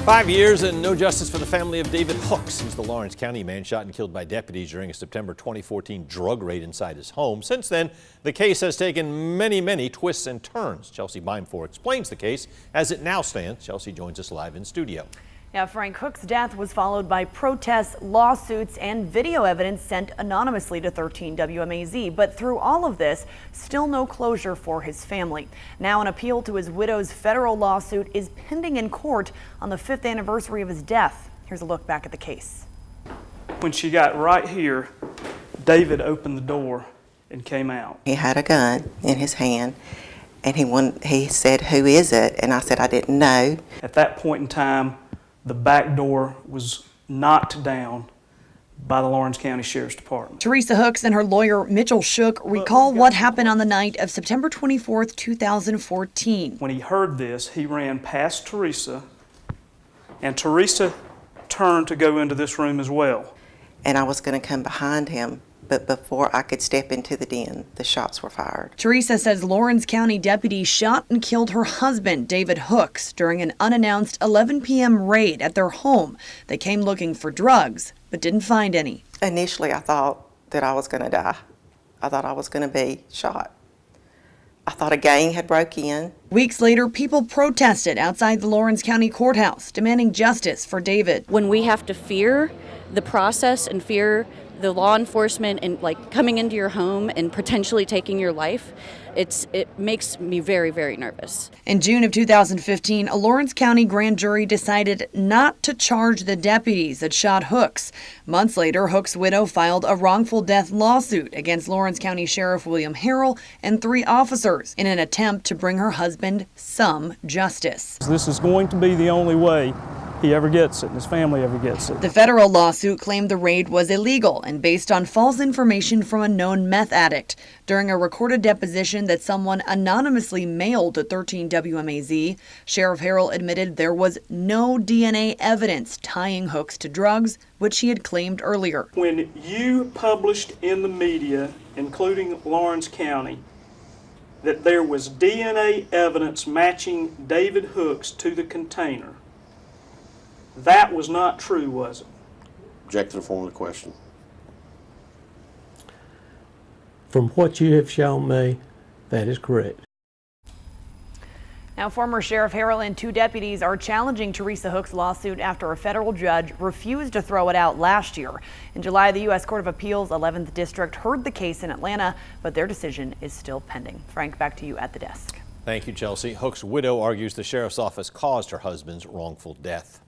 5 years and no justice for the family of David Hooks. He's the Lawrence County man shot and killed by deputies during a September 2014 drug raid inside his home. Since then, the case has taken many twists and turns. Chelsea Beimfor explains the case as it now stands. Chelsea joins us live in studio. Yeah, Frank, Hook's death was followed by protests, lawsuits, and video evidence sent anonymously to 13 WMAZ. But through all of this, still no closure for his family. Now an appeal to his widow's federal lawsuit is pending in court on the 5th anniversary of his death. Here's a look back at the case. When she got right here, David opened the door and came out. He had a gun in his hand, and he said, "Who is it?" And I said, "I didn't know." At that point in time, the back door was knocked down by the Lawrence County Sheriff's Department. Teresa Hooks and her lawyer Mitchell Shook recall what happened on the night of September 24th, 2014. When he heard this, he ran past Teresa, and Teresa turned to go into this room as well. And I was going to come behind him, but before I could step into the den, the shots were fired. Teresa says Lawrence County deputies shot and killed her husband, David Hooks, during an unannounced 11 p.m. raid at their home. They came looking for drugs, but didn't find any. Initially, I thought that I was going to die. I thought I was going to be shot. I thought a gang had broke in. Weeks later, people protested outside the Lawrence County Courthouse, demanding justice for David. When we have to fear the process and fear the law enforcement and coming into your home and potentially taking your life, it makes me very nervous. In June of 2015, a Lawrence County grand jury decided not to charge the deputies that shot Hooks. Months later, Hooks' widow filed a wrongful death lawsuit against Lawrence County Sheriff William Harrell and 3 officers in an attempt to bring her husband some justice. This is going to be the only way he ever gets it and his family ever gets it. The federal lawsuit claimed the raid was illegal and based on false information from a known meth addict. During a recorded deposition that someone anonymously mailed to 13 WMAZ, Sheriff Harrell admitted there was no DNA evidence tying Hooks to drugs, which he had claimed earlier. When you published in the media, including Lawrence County, that there was DNA evidence matching David Hooks to the container, that was not true, was it? Object to the form of the question. From what you have shown me, that is correct. Now, former Sheriff Harrell and 2 deputies are challenging Teresa Hooks' lawsuit after a federal judge refused to throw it out last year. In July, the U.S. Court of Appeals 11th District heard the case in Atlanta, but their decision is still pending. Frank, back to you at the desk. Thank you, Chelsea. Hooks' widow argues the sheriff's office caused her husband's wrongful death.